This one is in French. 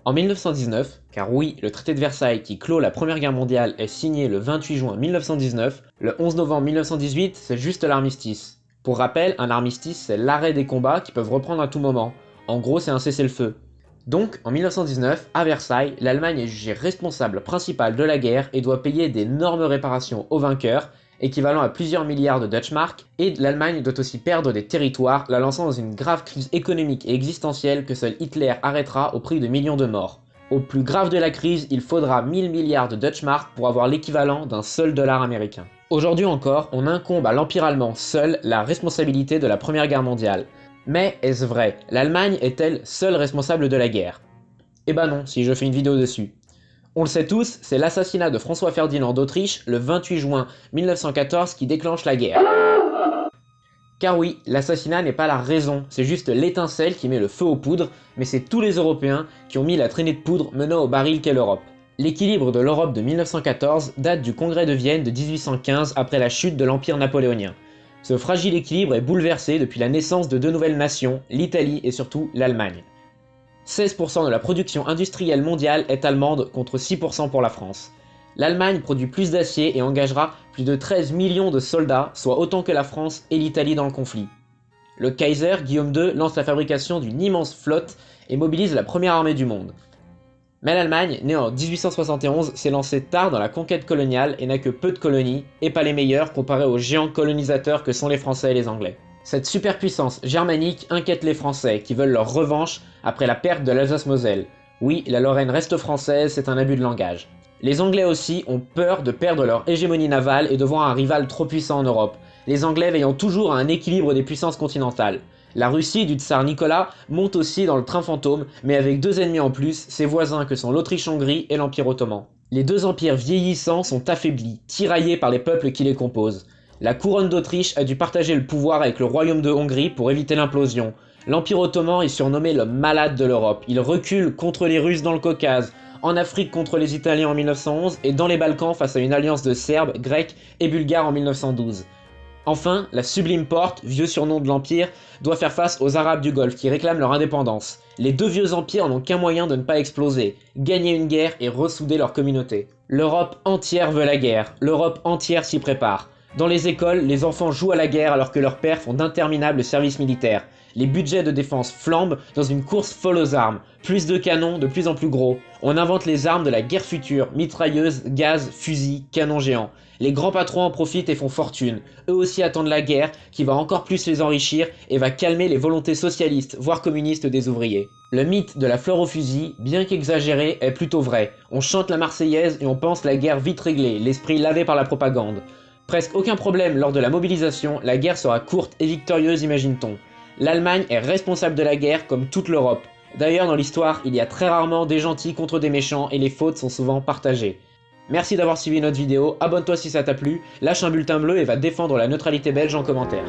En 1919, car oui, le traité de Versailles qui clôt la Première Guerre mondiale est signé le 28 juin 1919, le 11 novembre 1918, c'est juste l'armistice. Pour rappel, un armistice, c'est l'arrêt des combats qui peuvent reprendre à tout moment. En gros, c'est un cessez-le-feu. Donc, en 1919, à Versailles, l'Allemagne est jugée responsable principale de la guerre et doit payer d'énormes réparations aux vainqueurs, équivalent à plusieurs milliards de Deutschmark, et l'Allemagne doit aussi perdre des territoires, la lançant dans une grave crise économique et existentielle que seul Hitler arrêtera au prix de millions de morts. Au plus grave de la crise, il faudra 1000 milliards de Deutschmark pour avoir l'équivalent d'un seul dollar américain. Aujourd'hui encore, on incombe à l'Empire allemand seul la responsabilité de la Première Guerre mondiale. Mais est-ce vrai? L'Allemagne est-elle seule responsable de la guerre? Eh ben non, si je fais une vidéo dessus. On le sait tous, c'est l'assassinat de François Ferdinand d'Autriche le 28 juin 1914 qui déclenche la guerre. Car oui, l'assassinat n'est pas la raison, c'est juste l'étincelle qui met le feu aux poudres, mais c'est tous les Européens qui ont mis la traînée de poudre menant au baril qu'est l'Europe. L'équilibre de l'Europe de 1914 date du Congrès de Vienne de 1815 après la chute de l'Empire napoléonien. Ce fragile équilibre est bouleversé depuis la naissance de deux nouvelles nations, l'Italie et surtout l'Allemagne. 16% de la production industrielle mondiale est allemande contre 6% pour la France. L'Allemagne produit plus d'acier et engagera plus de 13 millions de soldats, soit autant que la France et l'Italie dans le conflit. Le Kaiser, Guillaume II, lance la fabrication d'une immense flotte et mobilise la première armée du monde. Mais l'Allemagne, née en 1871, s'est lancée tard dans la conquête coloniale et n'a que peu de colonies, et pas les meilleures comparées aux géants colonisateurs que sont les Français et les Anglais. Cette superpuissance germanique inquiète les Français, qui veulent leur revanche après la perte de l'Alsace-Moselle. Oui, la Lorraine reste française, c'est un abus de langage. Les Anglais aussi ont peur de perdre leur hégémonie navale et de voir un rival trop puissant en Europe, les Anglais veillant toujours à un équilibre des puissances continentales. La Russie du tsar Nicolas monte aussi dans le train fantôme, mais avec deux ennemis en plus, ses voisins que sont l'Autriche-Hongrie et l'Empire ottoman. Les deux empires vieillissants sont affaiblis, tiraillés par les peuples qui les composent. La couronne d'Autriche a dû partager le pouvoir avec le royaume de Hongrie pour éviter l'implosion. L'Empire ottoman est surnommé l'homme malade de l'Europe. Il recule contre les Russes dans le Caucase, en Afrique contre les Italiens en 1911 et dans les Balkans face à une alliance de Serbes, Grecs et Bulgares en 1912. Enfin, la Sublime Porte, vieux surnom de l'Empire, doit faire face aux Arabes du Golfe qui réclament leur indépendance. Les deux vieux empires n'ont qu'un moyen de ne pas exploser, gagner une guerre et ressouder leur communauté. L'Europe entière veut la guerre, l'Europe entière s'y prépare. Dans les écoles, les enfants jouent à la guerre alors que leurs pères font d'interminables services militaires. Les budgets de défense flambent dans une course folle aux armes. Plus de canons, de plus en plus gros. On invente les armes de la guerre future, mitrailleuses, gaz, fusils, canons géants. Les grands patrons en profitent et font fortune. Eux aussi attendent la guerre, qui va encore plus les enrichir et va calmer les volontés socialistes, voire communistes des ouvriers. Le mythe de la fleur au fusil, bien qu'exagéré, est plutôt vrai. On chante la Marseillaise et on pense la guerre vite réglée, l'esprit lavé par la propagande. Presque aucun problème lors de la mobilisation, la guerre sera courte et victorieuse, imagine-t-on. L'Allemagne est responsable de la guerre comme toute l'Europe. D'ailleurs, dans l'histoire, il y a très rarement des gentils contre des méchants et les fautes sont souvent partagées. Merci d'avoir suivi notre vidéo, abonne-toi si ça t'a plu, lâche un bulletin bleu et va défendre la neutralité belge en commentaire.